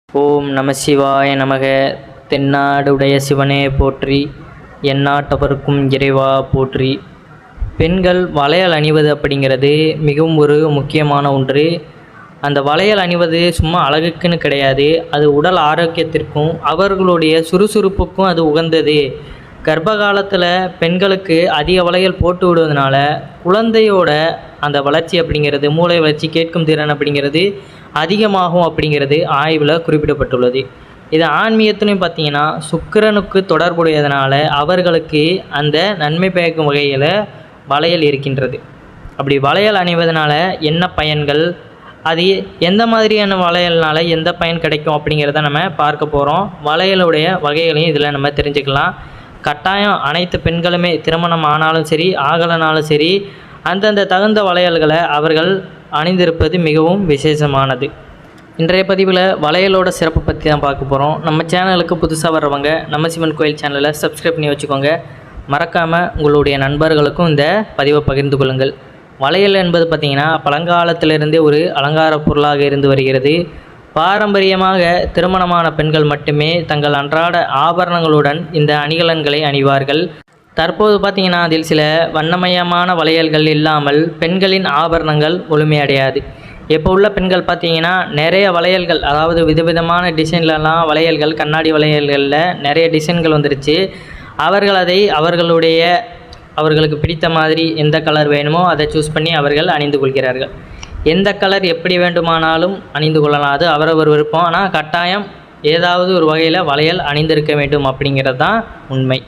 ஓம் நம சிவாய நமக. தென்னாடுடைய சிவனே போற்றி, எந்நாட்டவருக்கும் இறைவா போற்றி. பெண்கள் வளையல் அணிவது அப்படிங்கிறது மிகவும் ஒரு முக்கியமான ஒன்று. அந்த வளையல் அணிவது சும்மா அழகுக்குன்னு கிடையாது, அது உடல் ஆரோக்கியத்திற்கும் அவர்களுடைய சுறுசுறுப்புக்கும் அது உகந்தது. கர்ப்ப காலத்தில் பெண்களுக்கு அதிக வளையல் போட்டு விடுவதனால குழந்தையோட அந்த வளர்ச்சி அப்படிங்கிறது, மூளை வளர்ச்சி, கேட்கும் திறன் அப்படிங்கிறது அதிகமாகும் அப்படிங்கிறது ஆய்வில் குறிப்பிடப்பட்டுள்ளது. இது ஆன்மீகத்திலையும் பார்த்தீங்கன்னா சுக்கிரனுக்கு தொடர்புடையதனால அவர்களுக்கு அந்த நன்மை பயக்கும் வகையில் வளையல் இருக்கின்றது. அப்படி வளையல் அணிவதனால என்ன பயன்கள், அது எந்த மாதிரியான வளையல்னால எந்த பயன் கிடைக்கும் அப்படிங்கிறத நம்ம பார்க்க போகிறோம். வளையலுடைய வகைகளையும் இதில் நம்ம தெரிஞ்சுக்கலாம். கட்டாயம் அனைத்து பெண்களுமே திருமணம் ஆனாலும் சரி ஆகலனாலும் சரி அந்தந்த தகுந்த வளையல்களை அவர்கள் அணிந்திருப்பது மிகவும் விசேஷமானது. இன்றைய பதிவில் வளையலோட சிறப்பை பற்றி தான் பார்க்க போகிறோம். நம்ம சேனலுக்கு புதுசாக வர்றவங்க நம்ம சிவன் கோயில் சேனலை சப்ஸ்கிரைப் பண்ணி வச்சுக்கோங்க. மறக்காமல் உங்களுடைய நண்பர்களுக்கும் இந்த பதிவை பகிர்ந்து கொள்ளுங்கள். வளையல் என்பது பார்த்திங்கன்னா பழங்காலத்திலிருந்தே ஒரு அலங்கார பொருளாக இருந்து வருகிறது. பாரம்பரியமாக திருமணமான பெண்கள் மட்டுமே தங்கள் அன்றாட ஆபரணங்களுடன் இந்த அணிகலன்களை அணிவார்கள். தற்போது பார்த்திங்கன்னா அதில் சில வண்ணமயமான வளையல்கள் இல்லாமல் பெண்களின் ஆபரணங்கள் முழுமையடையாது. இப்போ உள்ள பெண்கள் பார்த்திங்கன்னா நிறைய வளையல்கள், அதாவது விதவிதமான டிசைன்லலாம் வளையல்கள், கண்ணாடி வளையல்களில் நிறைய டிசைன்கள் வந்துருச்சு. அவர்கள் அதை அவர்களுக்கு பிடித்த மாதிரி எந்த கலர் வேணுமோ அதை சூஸ் பண்ணி அவர்கள் அணிந்து கொள்கிறார்கள். எந்த கலர் எப்படி வேண்டுமானாலும் அணிந்து கொள்ளலாம், அது அவரவர் விருப்பம். ஆனால் கட்டாயம் ஏதாவது ஒரு வகையில் வளையல் அணிந்திருக்க வேண்டும் அப்படிங்கிறது தான் உண்மை.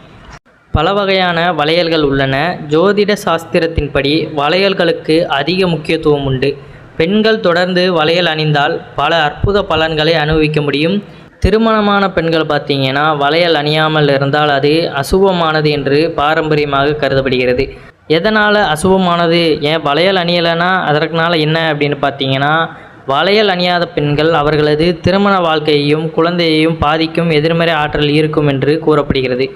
பல வகையான வளையல்கள் உள்ளன. ஜோதிட சாஸ்திரத்தின்படி வளையல்களுக்கு அதிக முக்கியத்துவம் உண்டு. பெண்கள் தொடர்ந்து வளையல் அணிந்தால் பல அற்புத பலன்களை அனுபவிக்க முடியும். திருமணமான பெண்கள் பார்த்திங்கன்னா வளையல் அணியாமல் இருந்தால் அது அசுபமானது என்று பாரம்பரியமாக கருதப்படுகிறது. எதனால் அசுபமானது, ஏன் வளையல் அணியலைன்னா அதற்குனால என்ன அப்படின்னு பார்த்தீங்கன்னா, வளையல் அணியாத பெண்கள் அவர்களது திருமண வாழ்க்கையையும் குழந்தையையும் பாதிக்கும் எதிர்மறை ஆற்றல் இருக்கும் என்று கூறப்படுகிறது.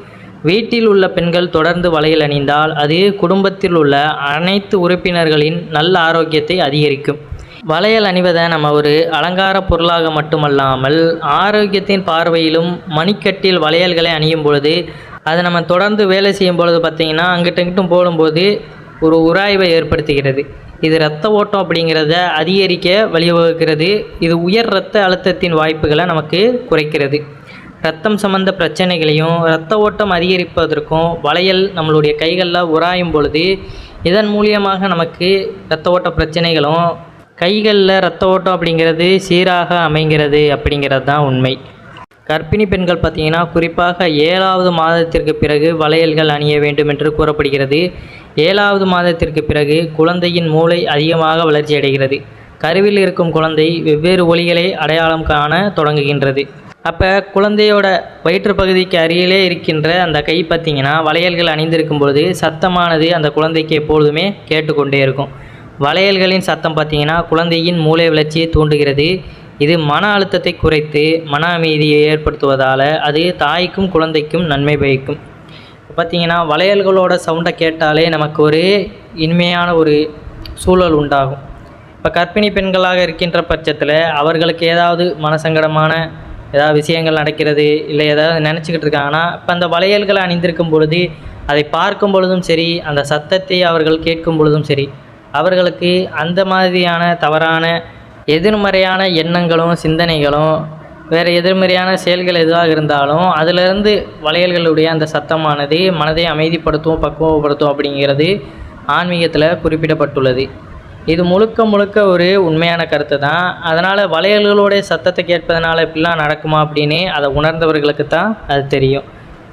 வீட்டில் உள்ள பெண்கள் தொடர்ந்து வளையல் அணிந்தால் அது குடும்பத்தில் உள்ள அனைத்து உறுப்பினர்களின் நல்ல ஆரோக்கியத்தை அதிகரிக்கும். வளையல் அணிவதை நம்ம ஒரு அலங்கார பொருளாக மட்டுமல்லாமல் ஆரோக்கியத்தின் பார்வையிலும் மணிக்கட்டில் வளையல்களை அணியும் பொழுது, அதை நம்ம தொடர்ந்து வேலை செய்யும் பொழுது பார்த்திங்கன்னா அங்கிட்டும் போடும்போது ஒரு உராய்வை ஏற்படுத்துகிறது. இது இரத்த ஓட்டம் அப்படிங்கிறத அதிகரிக்க வழிவகுக்கிறது. இது உயர் இரத்த அழுத்தத்தின் வாய்ப்புகளை நமக்கு குறைக்கிறது. இரத்தம் சம்பந்த பிரச்சனைகளையும் இரத்த ஓட்டம் அதிகரிப்பதற்கும் வளையல் நம்மளுடைய கைகளில் உராயும் பொழுது இதன் மூலியமாக நமக்கு இரத்த ஓட்ட பிரச்சனைகளும், கைகளில் இரத்த ஓட்டம் அப்படிங்கிறது சீராக அமைகிறது அப்படிங்கிறது தான் உண்மை. கர்ப்பிணி பெண்கள் பார்த்திங்கன்னா குறிப்பாக 7வது மாதத்திற்கு பிறகு வளையல்கள் அணிய வேண்டும் என்று கூறப்படுகிறது. 7வது மாதத்திற்கு பிறகு குழந்தையின் மூளை அதிகமாக வளர்ச்சி அடைகிறது. கருவில் இருக்கும் குழந்தை வெவ்வேறு ஒலிகளை அடையாளம் காண தொடங்குகின்றது. அப்போ குழந்தையோட வயிற்று பகுதிக்கு அருகிலே இருக்கின்ற அந்த கை பார்த்திங்கன்னா வளையல்கள் அணிந்திருக்கும் பொழுது சத்தமானது அந்த குழந்தைக்கு எப்பொழுதுமே கேட்டுக்கொண்டே இருக்கும். வளையல்களின் சத்தம் பார்த்திங்கன்னா குழந்தையின் மூளை வளர்ச்சியை தூண்டுகிறது. இது மன அழுத்தத்தை குறைத்து மன அமைதியை ஏற்படுத்துவதால் அது தாய்க்கும் குழந்தைக்கும் நன்மை பயக்கும். பார்த்திங்கன்னா வளையல்களோட சவுண்டை கேட்டாலே நமக்கு ஒரு இனிமையான ஒரு சூழல் உண்டாகும். இப்போ கர்ப்பிணி பெண்களாக இருக்கின்ற பட்சத்தில் அவர்களுக்கு ஏதாவது மனசங்கடமான ஏதாவது விஷயங்கள் நடக்கிறது, இல்லை ஏதாவது நினச்சிக்கிட்டு இருக்காங்கன்னா இப்போ அந்த வளையல்களை அணிந்திருக்கும் பொழுது அதை பார்க்கும் பொழுதும் சரி, அந்த சத்தத்தை அவர்கள் கேட்கும் பொழுதும் சரி, அவர்களுக்கு அந்த மாதிரியான தவறான எதிர்மறையான எண்ணங்களும் சிந்தனைகளும் வேறு எதிர்மறையான செயல்கள் எதுவாக இருந்தாலும் அதிலிருந்து வளையல்களுடைய அந்த சத்தமானது மனதை அமைதிப்படுத்தும், பக்குவப்படுத்தும் அப்படிங்கிறது ஆன்மீகத்தில் குறிப்பிடப்பட்டுள்ளது. இது முழுக்க ஒரு உண்மையான கருத்து தான். அதனால் வளையல்களுடைய சத்தத்தை கேட்பதனால இப்படிலாம் நடக்குமா அப்படின்னு அதை உணர்ந்தவர்களுக்கு தான் அது தெரியும்.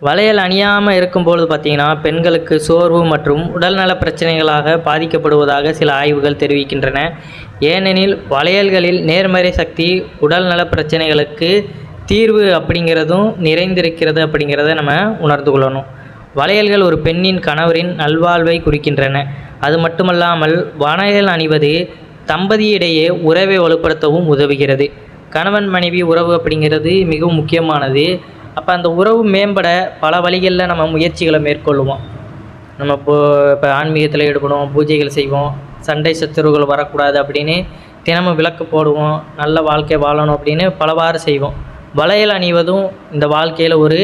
வளையல் அணியாமல் இருக்கும்பொழுது பார்த்திங்கன்னா பெண்களுக்கு சோர்வு மற்றும் உடல்நல பிரச்சனைகளாக பாதிக்கப்படுவதாக சில ஆய்வுகள் தெரிவிக்கின்றன. ஏனெனில் வளையல்களில் நேர்மறை சக்தி உடல்நல பிரச்சனைகளுக்கு தீர்வு அப்படிங்கிறதும் நிறைந்திருக்கிறது அப்படிங்கிறத நம்ம உணர்ந்து கொள்ளணும். வளையல்கள் ஒரு பெண்ணின் கணவரின் நல்வாழ்வை குறிக்கின்றன. அது மட்டுமல்லாமல் வளையல் அணிவது தம்பதியிடையே உறவை வலுப்படுத்தவும் உதவுகிறது. கணவன் மனைவி உறவு அப்படிங்கிறது மிகவும் முக்கியமானது. அப்போ அந்த உறவு மேம்பட பல வழிகளில் நம்ம முயற்சிகளை மேற்கொள்ளுவோம். நம்ம இப்போ ஆன்மீகத்தில் ஈடுபடுவோம், பூஜைகள் செய்வோம், சண்டை சச்சரவுகள் வரக்கூடாது அப்படின்னு தினமும் விளக்கு போடுவோம், நல்ல வாழ்க்கை வாழணும் அப்படின்னு பலவாறு செய்வோம். வளையல் அணிவதும் இந்த வாழ்க்கையில் ஒரு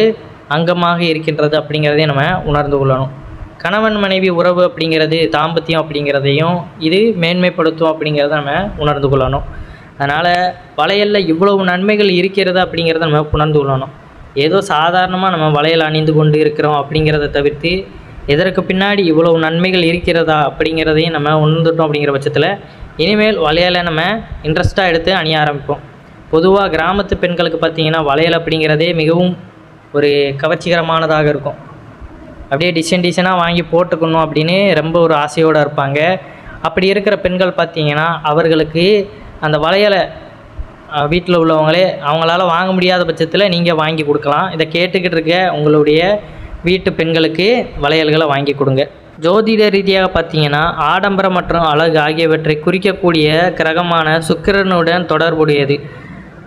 அங்கமாக இருக்கின்றது அப்படிங்கிறதையும் நம்ம உணர்ந்து கொள்ளணும். கணவன் மனைவி உறவு அப்படிங்கிறது, தாம்பத்தியம் அப்படிங்கிறதையும் இது மேன்மைப்படுத்தும் அப்படிங்கிறத நம்ம உணர்ந்து கொள்ளணும். அதனால் வளையலில் இவ்வளவு நன்மைகள் இருக்கிறது அப்படிங்கிறத நம்ம உணர்ந்து கொள்ளணும். ஏதோ சாதாரணமாக நம்ம வளையல் அணிந்து கொண்டு இருக்கிறோம் அப்படிங்கிறத தவிர்த்து இதற்கு பின்னாடி இவ்வளவு நன்மைகள் இருக்கிறதா அப்படிங்கிறதையும் நம்ம உணர்ந்துட்டோம். அப்படிங்கிற பட்சத்தில் இனிமேல் வளையலை நம்ம இன்ட்ரெஸ்ட்டாக எடுத்து அணிய ஆரம்பிப்போம். பொதுவாக கிராமத்து பெண்களுக்கு பார்த்திங்கன்னா வளையல் அப்படிங்கிறதே மிகவும் ஒரு கவர்ச்சிகரமானதாக இருக்கும். அப்படியே டிசைனாக வாங்கி போட்டுக்கணும் அப்படின்னு ரொம்ப ஒரு ஆசையோடு இருப்பாங்க. அப்படி இருக்கிற பெண்கள் பார்த்திங்கன்னா அவர்களுக்கு அந்த வளையலை வீட்டில் உள்ளவங்களே அவங்களால வாங்க முடியாத பட்சத்தில் நீங்கள் வாங்கி கொடுக்கலாம். இதை கேட்டுக்கிட்டு இருக்க உங்களுடைய வீட்டு பெண்களுக்கு வளையல்களை வாங்கி கொடுங்க. ஜோதிட ரீதியாக பார்த்தீங்கன்னா ஆடம்பரம் மற்றும் அழகு ஆகியவற்றை குறிக்கக்கூடிய கிரகமான சுக்கிரனுடன் தொடர்புடையது.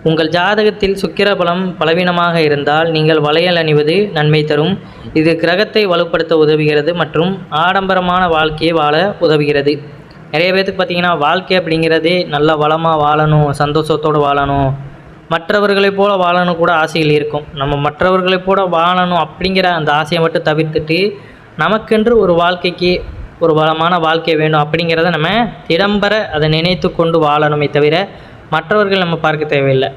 உங்கள் ஜாதகத்தில் சுக்கிர பலம் பலவீனமாக இருந்தால் நீங்கள் வளையல் அணிவது நன்மை தரும். இது கிரகத்தை வலுப்படுத்த உதவுகிறது மற்றும் ஆடம்பரமான வாழ்க்கையை வாழ உதவுகிறது. நிறைய பேருக்கு பார்த்திங்கன்னா வாழ்க்கை அப்படிங்கிறதே நல்ல வளமாக வாழணும், சந்தோஷத்தோடு வாழணும், மற்றவர்களைப் போல வாழணும் கூட ஆசைகள் இருக்கும். நம்ம மற்றவர்களைப் போல வாழணும் அப்படிங்கிற அந்த ஆசையை மட்டும் தவிர்த்துட்டு நமக்கென்று ஒரு வாழ்க்கைக்கு ஒரு வளமான வாழ்க்கை வேணும் அப்படிங்கிறத நம்ம திடம்பர அதை நினைத்து கொண்டு வாழணுமே தவிர மற்றவர்கள் நம்ம பார்க்க தேவையில்லை.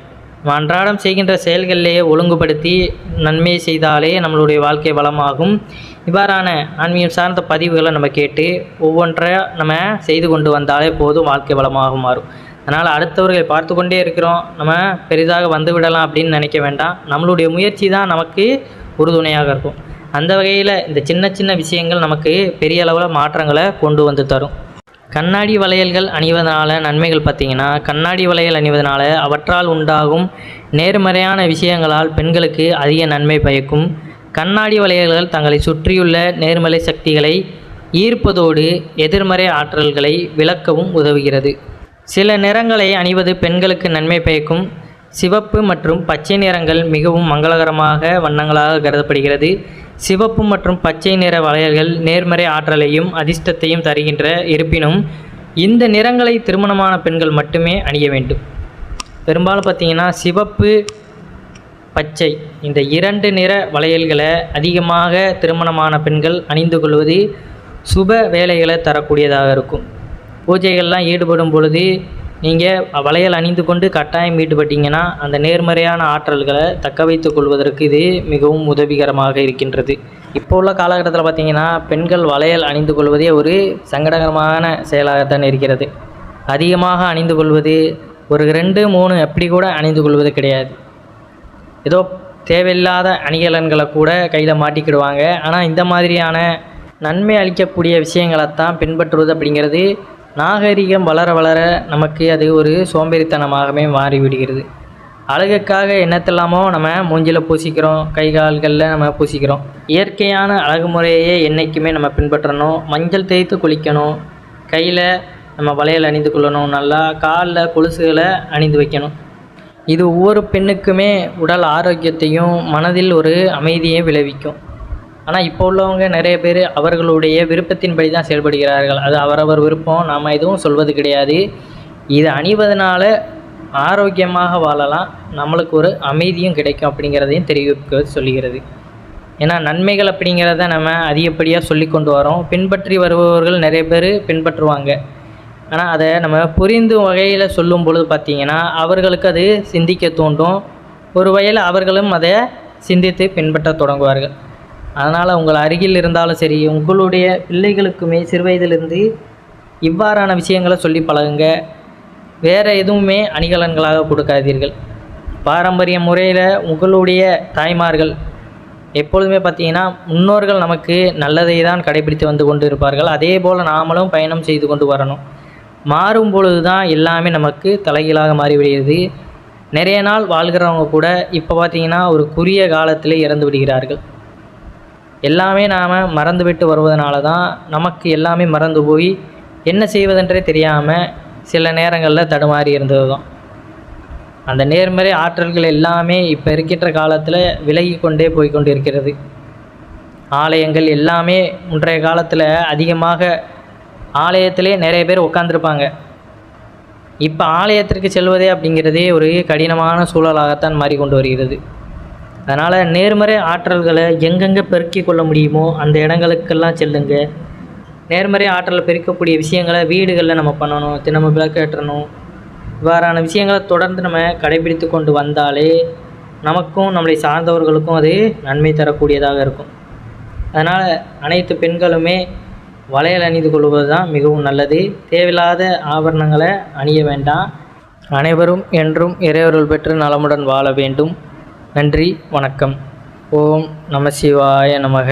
அன்றாடம் செய்கின்ற செயல்களிலேயே ஒழுங்குபடுத்தி நன்மை செய்தாலே நம்மளுடைய வாழ்க்கை வளமாகும். இவ்வாறான ஆன்மீகம் சார்ந்த பதிவுகளை நம்ம கேட்டு ஒவ்வொன்றையாக நம்ம செய்து கொண்டு வந்தாலே போதும், வாழ்க்கை வளமாக மாறும். அதனால் அடுத்தவர்களை பார்த்து கொண்டே இருக்கிறோம், நம்ம பெரிதாக வந்து விடலாம் அப்படின்னு நினைக்க வேண்டாம். நம்மளுடைய முயற்சி தான் நமக்கு உறுதுணையாக இருக்கும். அந்த வகையில் இந்த சின்ன சின்ன விஷயங்கள் நமக்கு பெரிய அளவில் மாற்றங்களை கொண்டு வந்து தரும். கண்ணாடி வளையல்கள் அணிவதனால நன்மைகள் பார்த்திங்கன்னா, கண்ணாடி வளையல் அணிவதனால அவற்றால் உண்டாகும் நேர்மறையான விஷயங்களால் பெண்களுக்கு அதிக நன்மை பயக்கும். கண்ணாடி வளையல்கள் தங்களை சுற்றியுள்ள நேர்மறை சக்திகளை ஈர்ப்பதோடு எதிர்மறை ஆற்றல்களை விளக்கவும் உதவுகிறது. சில நிறங்களை அணிவது பெண்களுக்கு நன்மை பயக்கும். சிவப்பு மற்றும் பச்சை நிறங்கள் மிகவும் மங்களகரமாக வண்ணங்களாக கருதப்படுகிறது. சிவப்பு மற்றும் பச்சை நிற வளையல்கள் நேர்மறை ஆற்றலையும் அதிர்ஷ்டத்தையும் தருகின்ற இருப்பினும் இந்த நிறங்களை திருமணமான பெண்கள் மட்டுமே அணிய வேண்டும். பெரும்பாலும் பார்த்திங்கன்னா சிவப்பு, பச்சை இந்த 2 நிற வளையல்களை அதிகமாக திருமணமான பெண்கள் அணிந்து கொள்வது சுப வேலைகளை தரக்கூடியதாக இருக்கும். பூஜைகள்லாம் ஈடுபடும் பொழுது நீங்கள் வளையல் அணிந்து கொண்டு கட்டாயம் ஈடுபட்டீங்கன்னா அந்த நேர்மறையான ஆற்றல்களை தக்க வைத்து கொள்வதற்கு இது மிகவும் உதவிகரமாக இருக்கின்றது. இப்போ உள்ள காலகட்டத்தில் பார்த்திங்கன்னா பெண்கள் வளையல் அணிந்து கொள்வதே ஒரு சங்கடகரமான செயலாகத்தான் இருக்கிறது. அதிகமாக அணிந்து கொள்வது ஒரு 2, 3 அப்படி கூட அணிந்து கொள்வது கிடையாது. ஏதோ தேவையில்லாத அணிகலன்களை கூட கையில் மாட்டிக்கிடுவாங்க. ஆனால் இந்த மாதிரியான நன்மை அளிக்கக்கூடிய விஷயங்களைத்தான் பின்பற்றுவது அப்படிங்கிறது நாகரிகம் வளர வளர நமக்கு அது ஒரு சோம்பேறித்தனமாகவே மாறிவிடுகிறது. அழகுக்காக என்னத்தெல்லாமோ நம்ம மூஞ்சில் பூசிக்கிறோம், கை கால்களில் நம்ம பூசிக்கிறோம். இயற்கையான அழகு முறையே என்றைக்குமே நம்ம பின்பற்றணும். மஞ்சள் தேய்த்து குளிக்கணும், கையில் நம்ம வளையல் அணிந்து கொள்ளணும், நல்லா காலில் கொலுசுகளை அணிந்து வைக்கணும். இது ஒவ்வொரு பெண்ணுக்குமே உடல் ஆரோக்கியத்தையும் மனதில் ஒரு அமைதியை விளைவிக்கும். ஆனால் இப்போ உள்ளவங்க நிறைய பேர் அவர்களுடைய விருப்பத்தின்படி தான் செயல்படுகிறார்கள். அது அவரவர் விருப்பம், நாம் எதுவும் சொல்வது கிடையாது. இது அணிவதனால ஆரோக்கியமாக வாழலாம், நம்மளுக்கு ஒரு அமைதியும் கிடைக்கும் அப்படிங்கிறதையும் தெரிவிக்க சொல்லுகிறது. ஏன்னா நன்மைகள் அப்படிங்கிறத நம்ம அதிகப்படியாக சொல்லி கொண்டு வரோம். பின்பற்றி வருபவர்கள் நிறைய பேர் பின்பற்றுவாங்க. ஆனால் அதை நம்ம புரிந்து வகையில் சொல்லும் பொழுது பார்த்திங்கன்னா அவர்களுக்கு அது சிந்திக்க தூண்டும். ஒரு வகையில் அவர்களும் அதை சிந்தித்து பின்பற்ற தொடங்குவார்கள். அதனால் உங்கள் அருகில் இருந்தாலும் சரி, உங்களுடைய பிள்ளைகளுக்குமே சிறுவயதிலிருந்து இவ்வாறான விஷயங்களை சொல்லி பழகுங்க. வேறு எதுவுமே அணிகலன்களாக கொடுக்காதீர்கள். பாரம்பரிய முறையில் உங்களுடைய தாய்மார்கள் எப்பொழுதுமே பார்த்திங்கன்னா முன்னோர்கள் நமக்கு நல்லதை தான் கடைபிடித்து வந்து கொண்டு இருப்பார்கள். அதே போல் நாமளும் பயணம் செய்து கொண்டு வரணும். மாறும் பொழுது தான் எல்லாமே நமக்கு தலைகீழாக மாறிவிடுகிறது. நிறைய நாள் வாழ்கிறவங்க கூட இப்போ பார்த்திங்கன்னா ஒரு குறுகிய காலத்திலே இறந்து விடுகிறார்கள். எல்லாமே நாம் மறந்துவிட்டு வருவதனால தான் நமக்கு எல்லாமே மறந்து போய் என்ன செய்வதென்றே தெரியாமல் சில நேரங்களில் தடுமாறி இருந்தது தான். அந்த நேர்மறை ஆற்றல்கள் எல்லாமே இப்போ இருக்கின்ற காலத்தில் விலகி கொண்டே போய்கொண்டு இருக்கிறது. ஆலயங்கள் எல்லாமே முன்றைய காலத்தில் அதிகமாக ஆலயத்திலே நிறைய பேர் உட்காந்துருப்பாங்க. இப்போ ஆலயத்திற்கு செல்வதே அப்படிங்கிறதே ஒரு கடினமான சூழலாகத்தான் மாறிக்கொண்டு வருகிறது. அதனால் நேர்மறை ஆற்றல்களை எங்கெங்கே பெருக்கி கொள்ள முடியுமோ அந்த இடங்களுக்கெல்லாம் செல்லுங்க. நேர்மறை ஆற்றலை பெருக்கக்கூடிய விஷயங்களை வீடுகளில் நம்ம பண்ணணும். தினமும் விளக்கேற்றணும். இவ்வாறான விஷயங்களை தொடர்ந்து நம்ம கடைபிடித்து கொண்டு வந்தாலே நமக்கும் நம்மளை சார்ந்தவர்களுக்கும் அது நன்மை தரக்கூடியதாக இருக்கும். அதனால் அனைத்து பெண்களுமே வளையல் அணிந்து கொள்வது தான் மிகவும் நல்லது. தேவையில்லாத ஆபரணங்களை அணிய வேண்டாம். அனைவரும் என்றும் இறையருள் பெற்று நலமுடன் வாழ வேண்டும். நன்றி, வணக்கம். ஓம் நம சிவாய நமக.